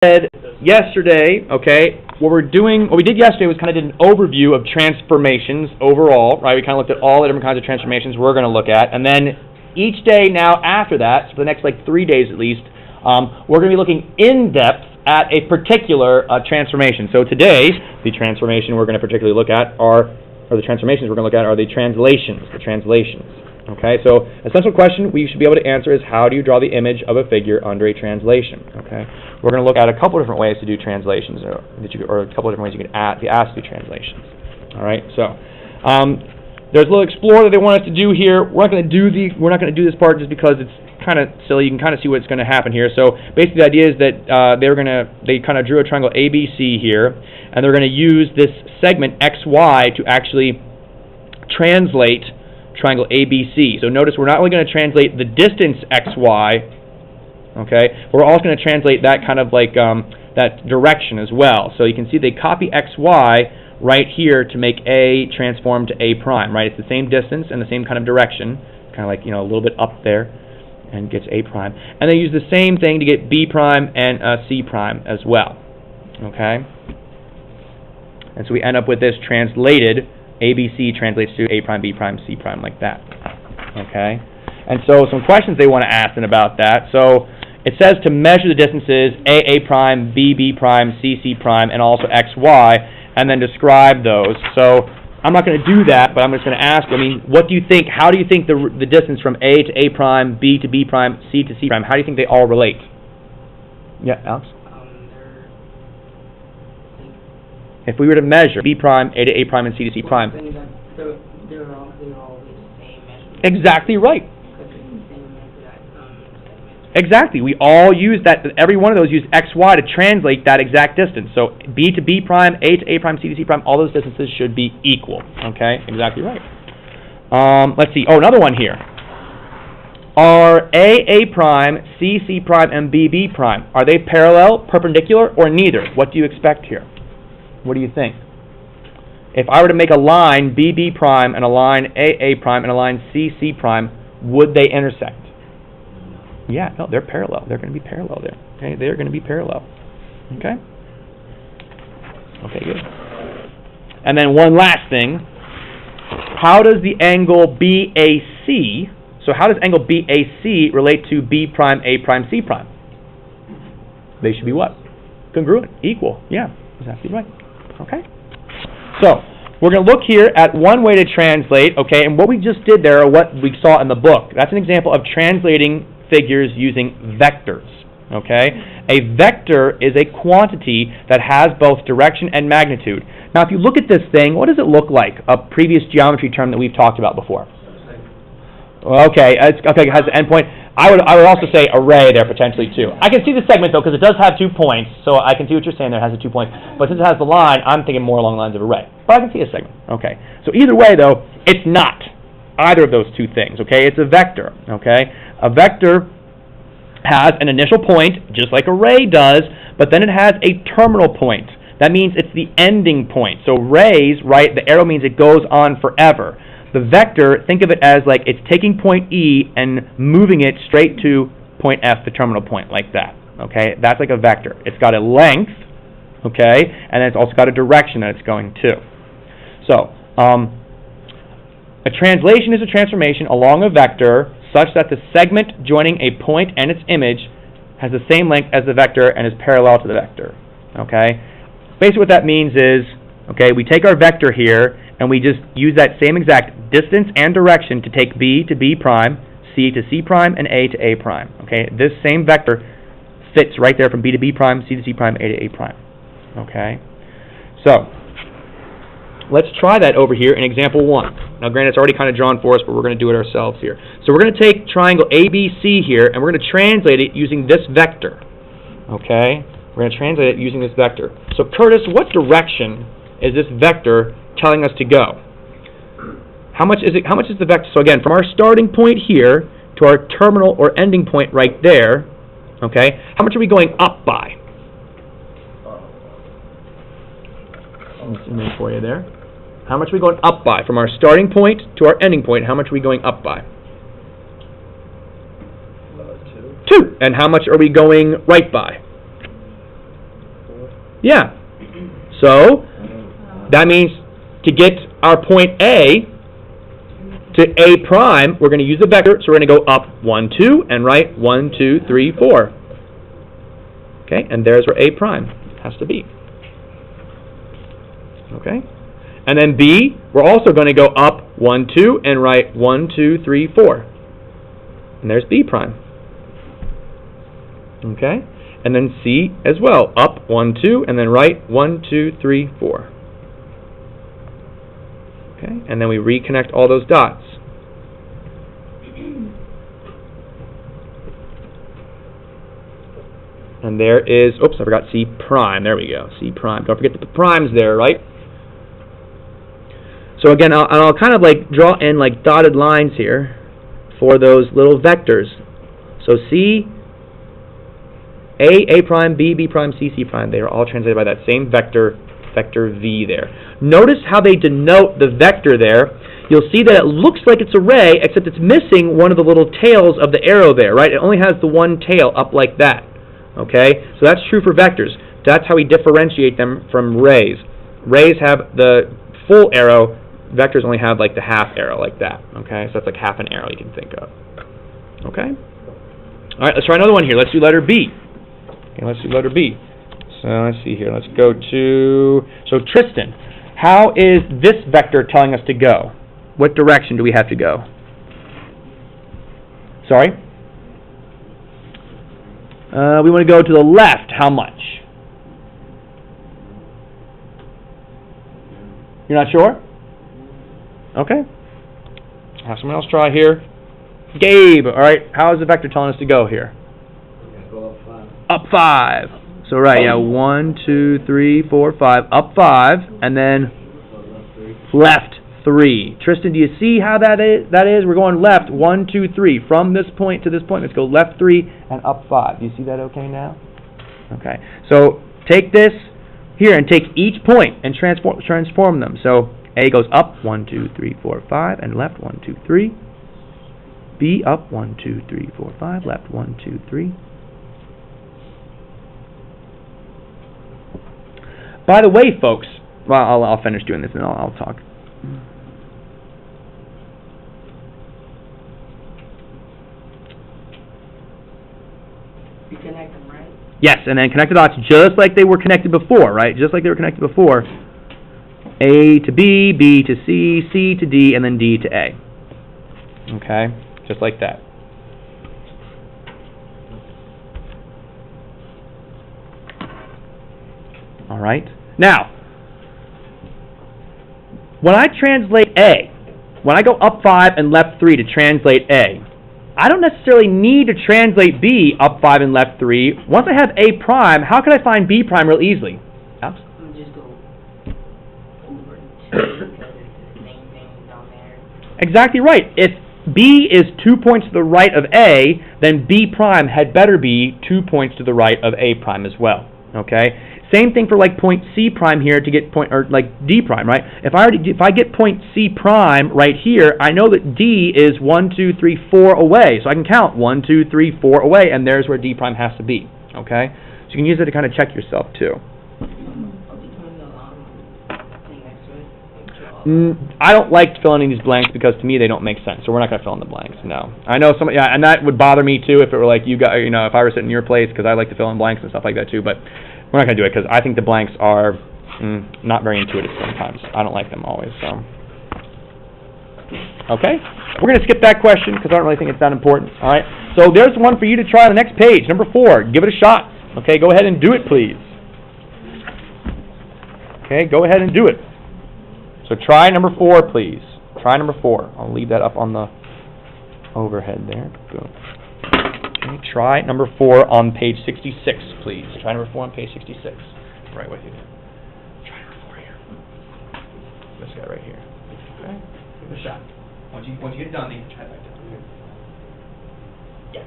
said yesterday, okay, what we did yesterday was kind of did an overview of transformations overall, right? We kind of looked at all the different kinds of transformations we're going to look at, and then each day now after that, so for the next like 3 days at least, we're going to be looking in depth at a particular transformation. So today, the transformation we're going to particularly look at are the translations. Okay, so essential question we should be able to answer is, how do you draw the image of a figure under a translation? Okay, we're going to look at a couple of different ways to do translations, or a couple of different ways you can be asked to do translations. All right, so there's a little explore that they want us to do here. We're not going to do this part just because it's kind of silly. You can kind of see what's going to happen here. So basically, the idea is that they kind of drew a triangle ABC here, and they're going to use this segment XY to actually translate triangle ABC. So notice we're not only going to translate the distance XY, okay, but we're also going to translate that kind of like that direction as well. So you can see they copy XY right here to make A transform to A prime, right? It's the same distance and the same kind of direction, kind of like, you know, a little bit up there, and gets A prime. And they use the same thing to get B prime and C prime as well, okay? And so we end up with this translated ABC translates to A prime, B prime, C prime, like that. Okay? And so some questions they want to ask about that. So it says to measure the distances A prime, B prime, C prime, and also XY, and then describe those. So I'm not going to do that, but I'm just going to ask, what do you think, how do you think the distance from A to A prime, B to B prime, C to C prime, how do you think they all relate? Yeah, Alex? If we were to measure B prime, A to A prime, and C to C prime. They're all the same measurement. Exactly right. Exactly. We all use that, every one of those use XY to translate that exact distance. So B to B prime, A to A prime, C to C prime, all those distances should be equal. Okay? Exactly right. Let's see. Oh, another one here. Are A prime, C prime, and B prime, are they parallel, perpendicular, or neither? What do you expect here? What do you think? If I were to make a line B prime and a line A prime and a line C prime, would they intersect? Yeah, no, they're parallel. They're going to be parallel there. Okay, they're going to be parallel. Okay? Okay, good. And then one last thing. How does the angle BAC, so how does angle BAC relate to B prime, A prime, C prime? They should be what? Congruent, equal. Yeah, exactly right. Okay? So, we're going to look here at one way to translate, okay, and what we just did there, or what we saw in the book, that's an example of translating figures using vectors, okay? A vector is a quantity that has both direction and magnitude. Now, if you look at this thing, what does it look like? A previous geometry term that we've talked about before. Okay, it has an endpoint. I would also say array there potentially too. I can see the segment though, because it does have 2 points, so I can see what you're saying there. It has a 2 point, but since it has the line, I'm thinking more along the lines of array. But I can see a segment. Okay, so either way though, it's not either of those two things. Okay, it's a vector. Okay, a vector has an initial point, just like array does, but then it has a terminal point. That means it's the ending point. So rays, right? The arrow means it goes on forever. The vector, think of it as like it's taking point E and moving it straight to point F, the terminal point, like that. Okay, that's like a vector. It's got a length, okay, and it's also got a direction that it's going to. So, a translation is a transformation along a vector such that the segment joining a point and its image has the same length as the vector and is parallel to the vector. Okay, basically what that means is, okay, we take our vector here and we just use that same exact distance and direction to take B to B prime, C to C prime, and A to A prime. Okay, this same vector fits right there from B to B prime, C to C prime, A to A prime. Okay, so let's try that over here in example 1. Now granted, it's already kind of drawn for us, but we're going to do it ourselves here. So we're going to take triangle ABC here, and we're going to translate it using this vector. Okay, we're going to translate it using this vector. So Curtis, what direction is this vector telling us to go? How much is the vector? So again, from our starting point here to our terminal or ending point right there, okay, how much are we going up by? I'll zoom in for you there. How much are we going up by? From our starting point to our ending point, how much are we going up by? 2. And how much are we going right by? Yeah. So, that means to get our point A to A prime, we're going to use a vector, so we're going to go up 1, 2, and write 1, 2, 3, 4. Okay, and there's where A prime has to be. Okay? And then B, we're also going to go up 1, 2, and write 1, 2, 3, 4. And there's B prime. Okay? And then C as well, up 1, 2, and then write 1, 2, 3, 4. Okay? And then we reconnect all those dots. And there is, oops, I forgot C prime. There we go, C prime. Don't forget that the prime's there, right? So again, I'll kind of like draw in like dotted lines here for those little vectors. So C, A prime, B prime, C prime. They are all translated by that same vector, vector V there. Notice how they denote the vector there. You'll see that it looks like it's a ray, except it's missing one of the little tails of the arrow there, right? It only has the one tail up like that. Okay? So that's true for vectors. That's how we differentiate them from rays. Rays have the full arrow. Vectors only have like the half arrow like that. Okay? So that's like half an arrow you can think of. Okay? All right, let's try another one here. Let's do letter B. Okay, let's do letter B. So let's see here. Let's go to, so Tristan, how is this vector telling us to go? What direction do we have to go? Sorry? We want to go to the left. How much? You're not sure? Okay. Have someone else try here. Gabe, all right. How is the vector telling us to go here? Go up 5. Up 5. So right, yeah, 1, 2, 3, 4, 5. Up 5, and then left 3. Tristan, do you see how that is? We're going left 1, 2, 3. From this point to this point, let's go left 3 and up 5. Do you see that okay now? Okay. So take this here and take each point and transform them. So A goes up 1, 2, 3, 4, 5, and left 1, 2, 3. B up 1, 2, 3, 4, 5, left 1, 2, 3. By the way, folks, well, I'll finish doing this and I'll talk. You connect them, right? Yes, and then connect the dots just like they were connected before, right? Just like they were connected before. A to B, B to C, C to D, and then D to A. Okay? Just like that. All right? Now, when I translate A, when I go up 5 and left 3 to translate A, I don't necessarily need to translate B up 5 and left 3. Once I have A prime, how can I find B prime real easily? Oops. Just go over 2 because it's the same thing down there. Exactly right. If B is 2 points to the right of A, then B prime had better be 2 points to the right of A prime as well. Okay? Same thing for like point C prime here to get point, or like D prime, right? If I get point C prime right here, I know that D is 1, 2, 3, 4 away. So I can count 1, 2, 3, 4 away, and there's where D prime has to be. Okay? So you can use it to kind of check yourself too. I'll be doing the thing next to it. Make sure I don't like filling in these blanks because to me they don't make sense. So we're not going to fill in the blanks. No, I know some. Yeah, and that would bother me too if it were like you got. You know, if I were sitting in your place because I like to fill in blanks and stuff like that too. But we're not going to do it because I think the blanks are not very intuitive sometimes. I don't like them always. So okay, we're going to skip that question because I don't really think it's that important. All right. So there's one for you to try on the next page, number 4. Give it a shot. Okay, go ahead and do it, please. Okay, go ahead and do it. So try number 4, please. Try number 4. I'll leave that up on the overhead there. Boom. Okay, try number 4 on page 66, please. Try number 4 on page 66. Right with you. Try number 4 here. This guy right here. Okay, give it a shot. Once you get it done, then you can try it back down. Yeah.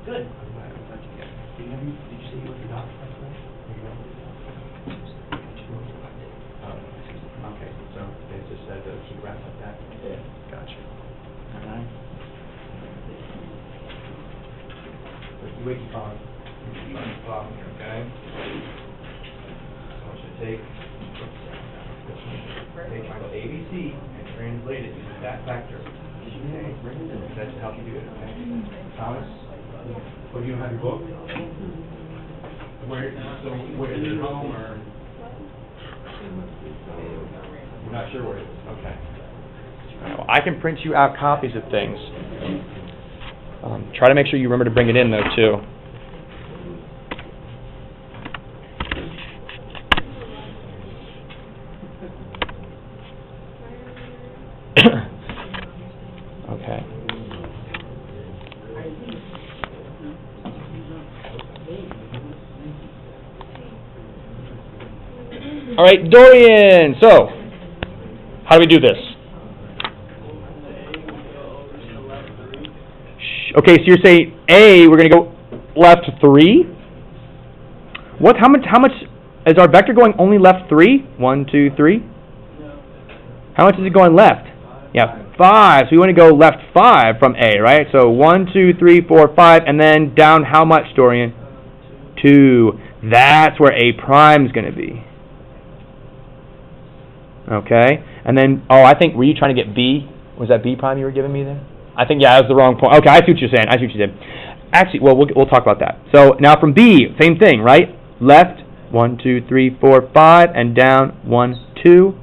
Good. Did you say you were the doctor? Okay, so it just said to keep wrapped like that? Yeah. Gotcha. All right. Wiki Con. Okay. So I should take triangle ABC and translate it using that vector. Okay. That should help you do it. Okay. Thomas, what do you have your book? Where is it home or? You're not sure where it is. Okay. Well, I can print you out copies of things. Try to make sure you remember to bring it in, though, too. Okay. All right, Dorian. So, how do we do this? Okay, so you're saying A, we're going to go left 3? What? How much is our vector going only left 3? 1, 2, 3? How much is it going left? Yeah, 5. So we want to go left 5 from A, right? So 1, 2, 3, 4, 5, and then down how much, Dorian? 2. That's where A prime is going to be. Okay, and then, I think, were you trying to get B? Was that B prime you were giving me there? I think, yeah, that was the wrong point. Okay, I see what you're saying. I see what you did. Actually, well, we'll talk about that. So now from B, same thing, right? Left, 1, 2, 3, 4, 5, and down, 1, 2.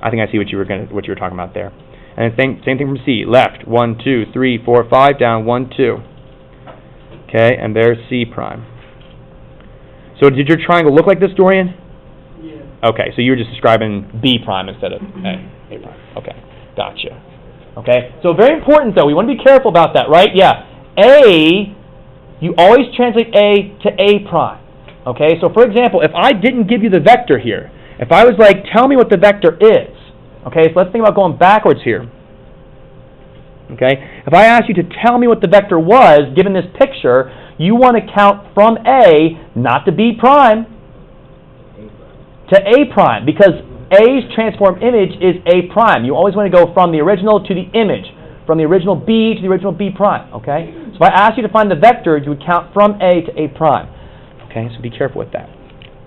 I think I see what you were talking about there. And then same thing from C. Left, 1, 2, 3, 4, 5, down, 1, 2. Okay, and there's C prime. So did your triangle look like this, Dorian? Yeah. Okay, so you were just describing B prime instead of A prime. Okay, gotcha. Okay, so very important though. We want to be careful about that, right? Yeah, A, you always translate A to A prime. Okay, so for example, if I didn't give you the vector here, if I was like, tell me what the vector is. Okay, so let's think about going backwards here. Okay, if I asked you to tell me what the vector was, given this picture, you want to count from A, not to B prime, to A prime, because A's transformed image is A prime. You always want to go from the original to the image, from the original B to the original B prime, okay? So if I asked you to find the vector, you would count from A to A prime. Okay, so be careful with that.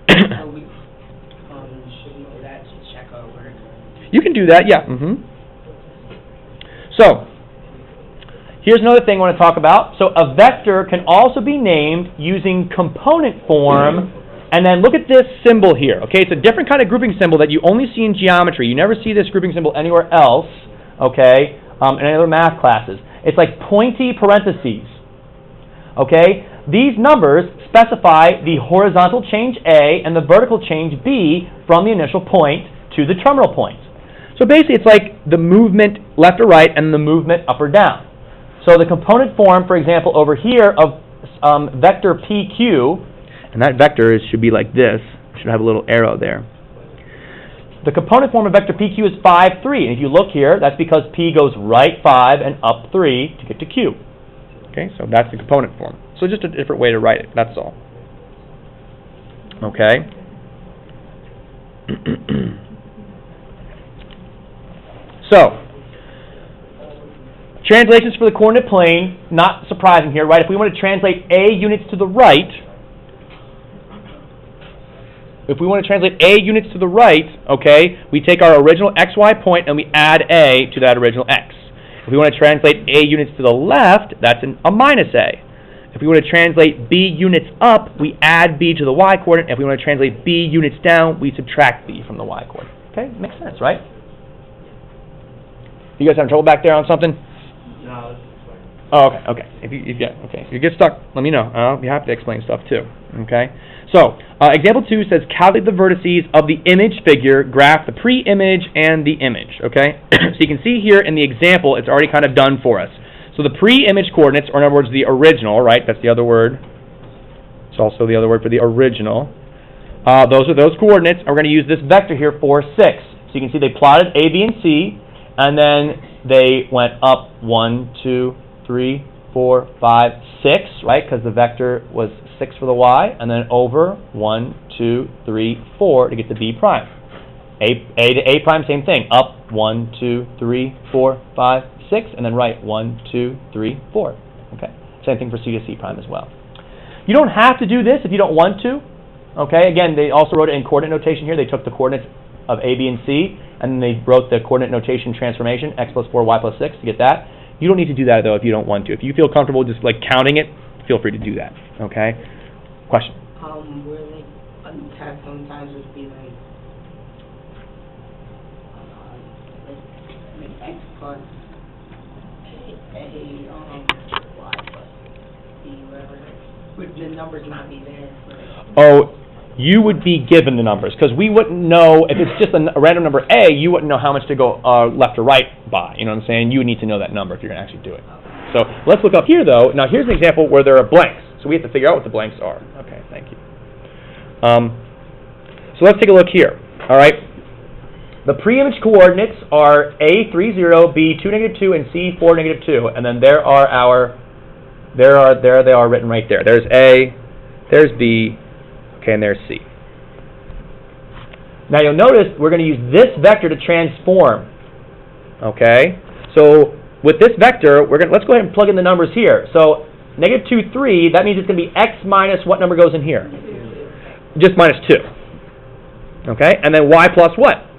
So we, should we do that to check over? You can do that, yeah. So, here's another thing I want to talk about. So a vector can also be named using component form, and then look at this symbol here. Okay, it's a different kind of grouping symbol that you only see in geometry. You never see this grouping symbol anywhere else, okay, in any other math classes. It's like pointy parentheses. Okay, these numbers specify the horizontal change A and the vertical change B from the initial point to the terminal point. So basically it's like the movement left or right and the movement up or down. So the component form, for example, over here of vector PQ, and that vector should be like this. It should have a little arrow there. The component form of vector PQ is 5, 3. And if you look here, that's because P goes right 5 and up 3 to get to Q. Okay, so that's the component form. So just a different way to write it, that's all. Okay. So, translations for the coordinate plane, not surprising here, right? If we want to translate A units to the right, okay, we take our original xy point and we add A to that original x. If we want to translate A units to the left, that's a minus A. If we want to translate B units up, we add B to the y coordinate. If we want to translate B units down, we subtract B from the y coordinate. Okay, makes sense, right? You guys having trouble back there on something? No, this is fine. Oh, okay. If you get stuck, let me know. I'll be happy to explain stuff too. Okay. So, example 2 says calculate the vertices of the image figure, graph the pre-image and the image. Okay. So you can see here in the example, it's already kind of done for us. So the pre-image coordinates, or in other words, the original, right? That's the other word. It's also the other word for the original. Those are those coordinates. And we're going to use this vector here, 4, 6. So you can see they plotted A, B, and C, and then they went up 1, 2, 3, 4, 5, 6, right? Because the vector was 6 for the y, and then over 1, 2, 3, 4 to get to B prime. A to A prime, same thing. Up 1, 2, 3, 4, 5, 6, and then right 1, 2, 3, 4. Okay. Same thing for C to C prime as well. You don't have to do this if you don't want to. Okay. Again, they also wrote it in coordinate notation here. They took the coordinates of A, B, and C, and then they wrote the coordinate notation transformation, x plus 4, y plus 6, to get that. You don't need to do that, though, if you don't want to. If you feel comfortable just, like, counting it, feel free to do that. Okay? Question? Where they have sometimes would be like X plus Y plus B, whatever. Would the numbers not be there? Oh, you would be given the numbers, because we wouldn't know, if it's just a random number A, you wouldn't know how much to go left or right by. You know what I'm saying? You would need to know that number if you're going to actually do it. So let's look up here, though. Now, here's an example where there are blanks. So we have to figure out what the blanks are. Okay, thank you. So let's take a look here. All right. The pre-image coordinates are A, 3, 0, B, 2, negative 2, and C, 4, negative 2. And then there they are written right there. There's A, there's B, okay, and there's C. Now you'll notice we're going to use this vector to transform. Okay? So with this vector, let's go ahead and plug in the numbers here. So negative 2, 3, that means it's going to be x minus what number goes in here? Just minus 2. Okay? And then y plus what?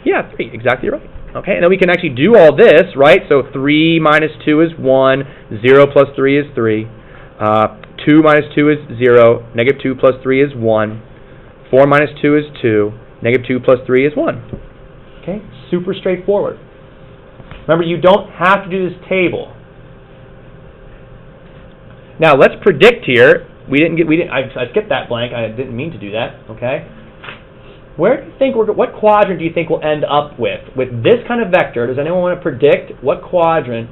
Yeah, 3. Exactly right. Okay? And then we can actually do all this, right? So 3 minus 2 is 1. 0 plus 3 is 3. 2 minus 2 is 0. Negative 2 plus 3 is 1. 4 minus 2 is 2. Negative 2 plus 3 is 1. Okay? Super straightforward. Remember, you don't have to do this table. Now, let's predict here. I skipped that blank. I didn't mean to do that. Okay? Where do you think what quadrant do you think we'll end up with this kind of vector? Does anyone want to predict what quadrant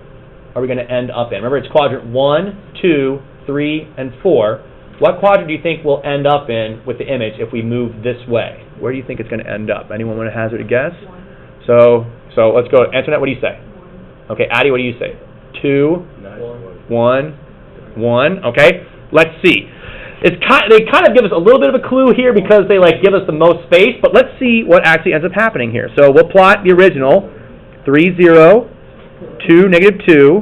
are we going to end up in? Remember, it's quadrant 1, 2, 3, and 4. What quadrant do you think we'll end up in with the image if we move this way? Where do you think it's going to end up? Anyone want to hazard a guess? So let's go. Antoinette, what do you say? Okay, Addie, what do you say? 2, 1, 1. Okay, let's see. They kind of give us a little bit of a clue here because they give us the most space, but let's see what actually ends up happening here. So we'll plot the original 3, 0, 2, negative 2,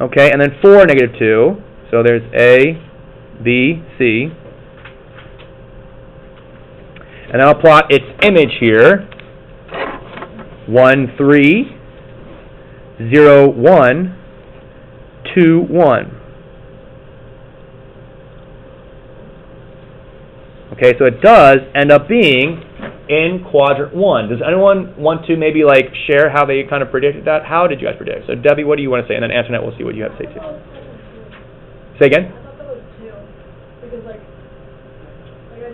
okay, and then 4, negative 2. So there's A, B, C. And then I'll plot its image here. 1, 3, 0, 1, 2, 1. Okay, so it does end up being in quadrant 1. Does anyone want to maybe share how they kind of predicted that? How did you guys predict? So Debbie, what do you want to say? And then Antoinette, we'll see what you have to say too. Say again? I thought that was 2. Because I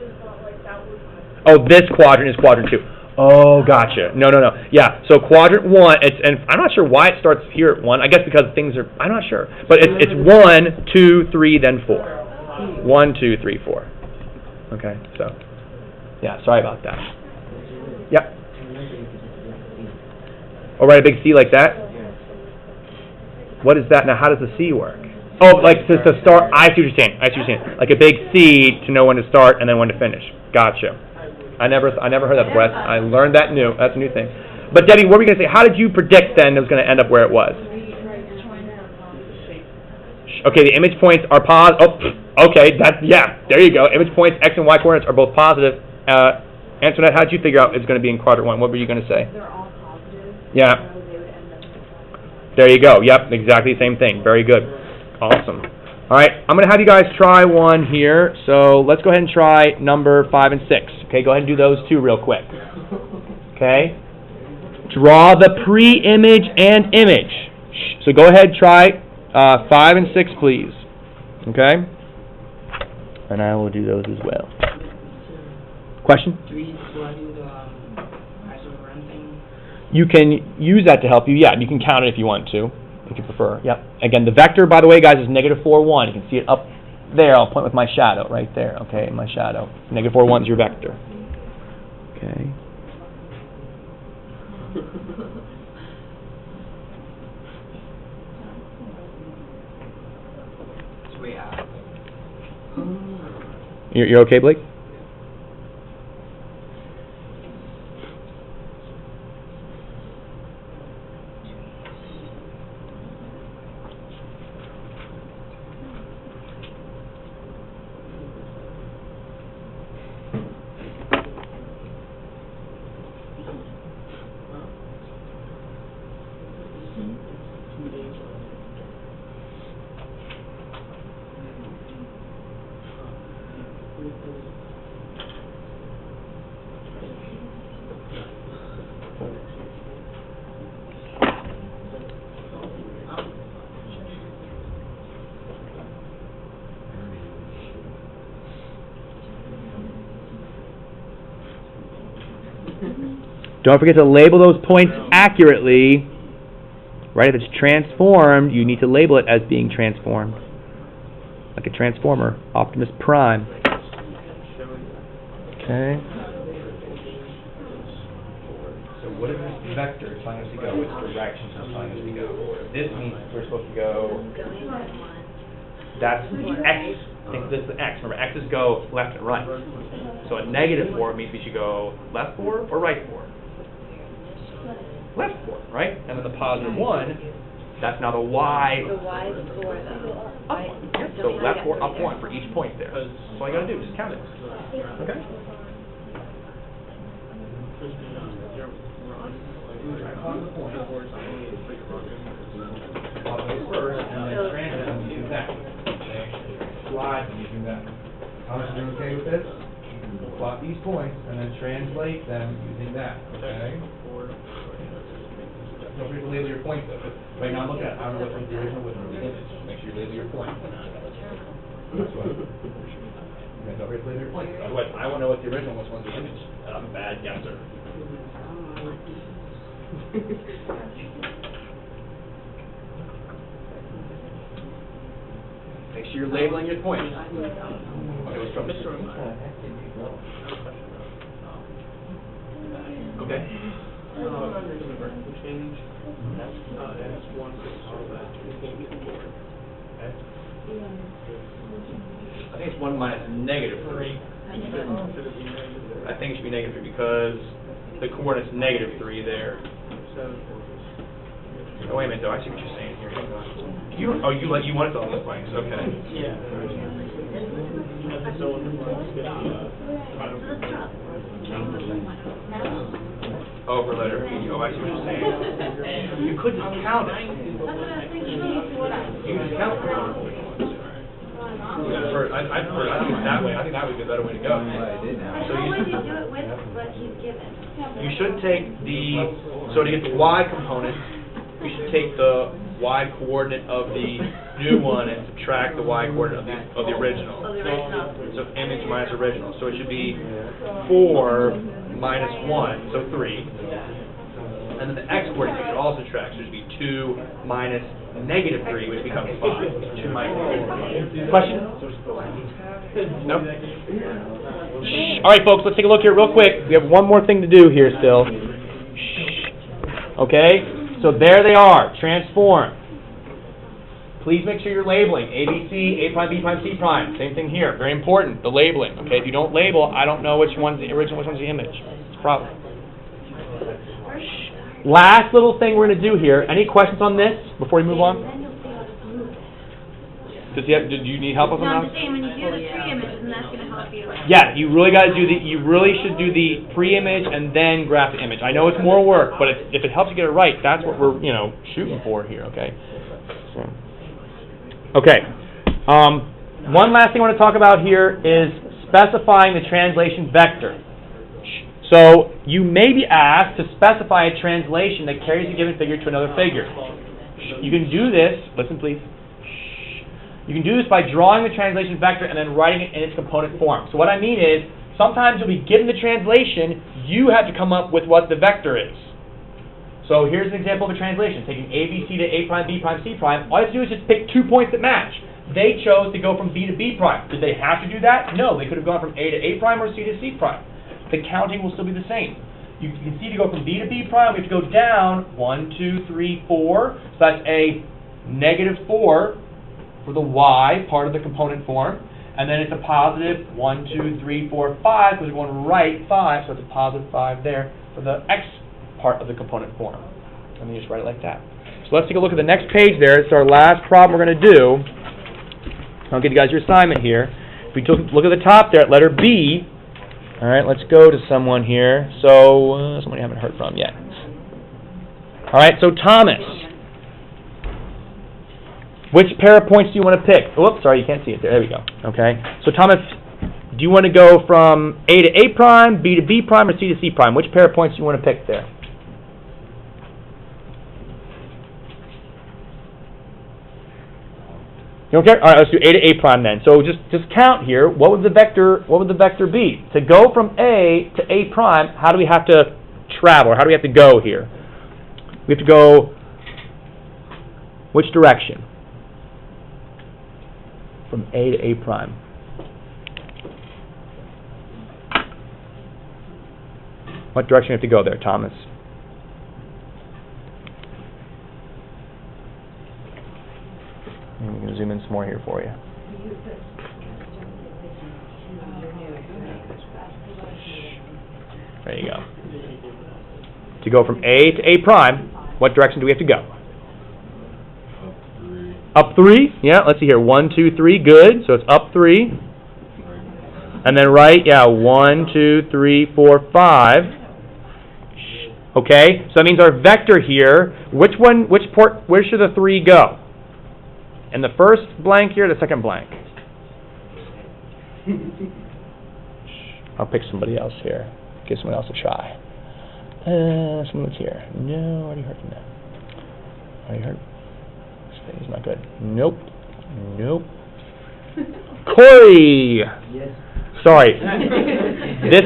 just thought that was... Oh, this quadrant is quadrant 2. Oh, gotcha. No. Yeah, so quadrant 1, and I'm not sure why it starts here at 1. I guess because things are, I'm not sure. But it's 1, 2, 3, then 4. 1, 2, 3, 4. Okay, so, yeah, sorry about that. Yep. Oh, write a big C like that? What is that? Now, how does the C work? Oh, to start, I see what you're saying. Like a big C to know when to start and then when to finish. Gotcha. I never heard that before. I learned that new. That's a new thing. But Debbie, what were you going to say? How did you predict then it was going to end up where it was? Okay, the image points are positive. Oh, okay, there you go. Image points, X and Y coordinates are both positive. Antoinette, how did you figure out it's going to be in quadrant 1? What were you going to say? They're all positive. Yeah. So they would end up in There you go. Yep, exactly the same thing. Very good. Awesome. All right, I'm going to have you guys try one here. So let's go ahead and try number 5 and 6. Okay, go ahead and do those two real quick. Okay. Draw the pre-image and image. So go ahead, try 5 and 6, please. Okay? And I will do those as well. Question? Do I do the ISO run thing? You can use that to help you. Yeah, you can count it if you want to, if you prefer. Yep. Again, the vector, by the way, guys, is negative 4, 1. You can see it up there. I'll point with my shadow right there. Okay, my shadow. Negative 4, 1 is your vector. Okay. It's way out. You're okay, Blake? Don't forget to label those points accurately. Right? If it's transformed, you need to label it as being transformed. Like a transformer, Optimus Prime. Okay. So what is this vector telling us to go? Which direction is it telling us to go? This means we're supposed to go. That's X. Think this is X. Remember, X's go left and right. So a -4 means we should go left 4 or right 4? Left 4, right? And then the +1, that's now the Y. The Y is 4 though. Up 1. Yep. So left 4, up 1 for each point there. That's all you gotta do, just count it. Okay? First, and then translate them using that. Slide them using that. Thomas, you okay with this? Plot these points and then translate them using that. Okay? Don't forget to label your points though. Right now I'm looking at, I don't know which one's the original, which one's the image. Make sure you label your point. That's what. Okay, don't forget to label your point. Otherwise, I won't know what the original, which one's the image. And I'm a bad guesser. Make sure you're labeling your points. Okay, let's try this. Okay. Change. S1 I think it's 1 minus -3. I think it should be -3 because the coordinate's -3 there. Oh, wait a minute, though. I see what you're saying here. You want it to look blanks. Okay. Yeah. Oh, for letter B. Oh, I see what you're saying. You could just count it. You can just count it. I think it's that way. I think that would be the better way to go. So How would you do it with what he's given? you should take so to get the Y component, you should take the Y coordinate of the new one and subtract the Y coordinate of the original. Of the original. So image minus original. So it should be 4 minus 1, so 3. And then the X coordinate you should also subtract. So it should be 2 minus -3, which becomes 5. 2 minus. Question? No? Shh. All right, folks, let's take a look here real quick. We have one more thing to do here still. Shh. Okay? So there they are, transform. Please make sure you're labeling A, B, C, A prime, B prime, C prime. Same thing here, very important, the labeling. Okay, if you don't label, I don't know which one's the original, which one's the image. It's a problem. Last little thing we're going to do here. Any questions on this before we move on? Did you need help with No, I'm that? just saying, when you do the pre-images, and that's going to help you. Yeah, you really got to do you really should do the pre-image and then graph the image. I know it's more work, but if it helps you get it right, that's what we're, shooting for here, okay? So, okay. One last thing I want to talk about here is specifying the translation vector. So, you may be asked to specify a translation that carries a given figure to another figure. You can do this, listen please. You can do this by drawing the translation vector and then writing it in its component form. So what I mean is, sometimes you'll be given the translation, you have to come up with what the vector is. So here's an example of a translation, taking A, B, C to A prime, B prime, C prime. All you have to do is just pick 2 points that match. They chose to go from B to B prime. Did they have to do that? No, they could have gone from A to A prime or C to C prime. The counting will still be the same. You can see to go from B to B prime, we have to go down 1, 2, 3, 4. So that's a -4 for the Y part of the component form. And then it's a positive 1, 2, 3, 4, 5, because we're going right 5, so it's a positive 5 there for the X part of the component form. And then you just write it like that. So let's take a look at the next page there. It's our last problem we're going to do. I'll give you guys your assignment here. If we look at the top there at letter B, all right, let's go to someone here. So, someone you haven't heard from yet. All right, so Thomas. Which pair of points do you want to pick? Oops, sorry, you can't see it there. There we go. Okay. So Thomas, do you want to go from A to A prime, B to B prime, or C to C prime? Which pair of points do you want to pick there? You don't care? All right, let's do A to A prime then. So just count here. What would the vector be? To go from A to A prime, how do we have to travel, or how do we have to go here? We have to go which direction? From A to A prime. What direction do you have to go there, Thomas? I'm going to zoom in some more here for you. There you go. To go from A to A prime, what direction do we have to go? Up 3. Yeah, let's see here. 1, 2, 3. Good. So it's up 3. And then right, yeah, 1, 2, 3, 4, 5. Okay, so that means our vector here, where should the 3 go? In the first blank here, or the second blank? I'll pick somebody else here. Give someone else a try. Someone that's here. No, already heard from them. Already heard. This thing is not good. Nope. Corey! Yes. Sorry. This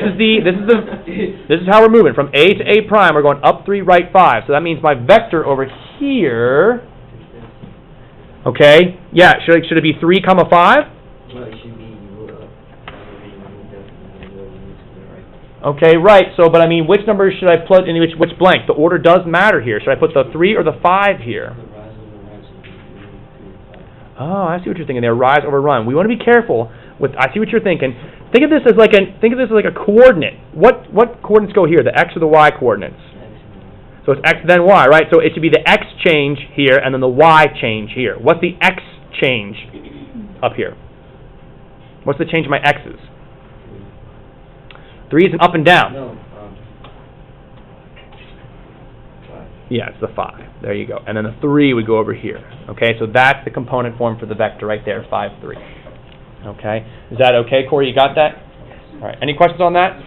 is how we're moving. From A to A prime, we're going up 3, right 5. So that means my vector over here, okay, yeah, should it be 3, 5? Well, it should be Okay, right. So, but I mean, which number should I put in which blank? The order does matter here. Should I put the 3 or the 5 here? Oh, I see what you're thinking there. Rise over run. We want to be careful with. I see what you're thinking. Think of this as like a coordinate. What coordinates go here? The x or the y coordinates? So it's x then y, right? So it should be the x change here and then the y change here. What's the x change up here? What's the change in my x's? 3 is an up and down. No. Yeah, it's the 5. There you go. And then the 3 would go over here. Okay, so that's the component form for the vector right there, 5, 3. Okay, is that okay, Corey? You got that? All right. Any questions on that?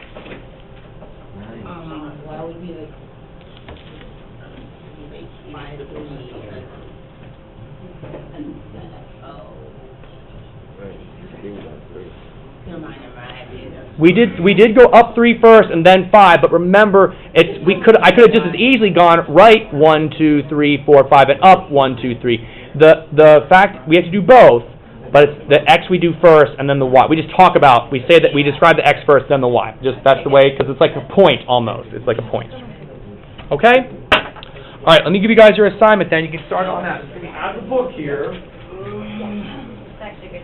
Why would be like 5, 3, and never mind. We did go up 3 first and then 5, but remember, I could have just as easily gone right 1, 2, 3, 4, 5, and up 1, 2, 3. The fact we have to do both, but it's the x we do first and then the y. We say that we describe the x first, then the y. Just that's the way, because it's like a point almost. It's like a point. Okay. All right. Let me give you guys your assignment. Then you can start on that. Just give me out of the book here. It's actually good.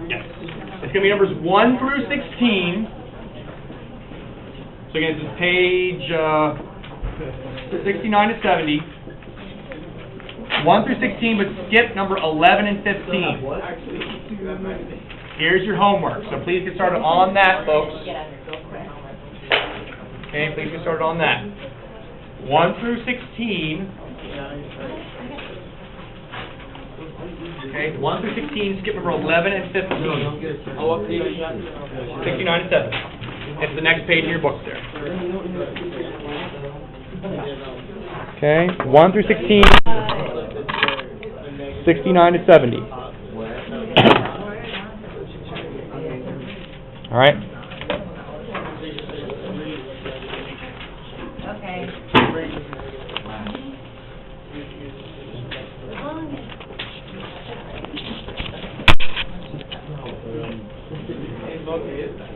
Yes. It's going to be numbers 1 through 16. So again, this is page 69 to 70. 1 through 16, but skip number 11 and 15. Here's your homework. So please get started on that, folks. Okay, please get started on that. 1 through 16. Okay, 1 through 16, skip number 11 and 15. 69 and 70. It's the next page in your books there. Okay, 1 through 16, 69 to 70. All right. Okay. Okay.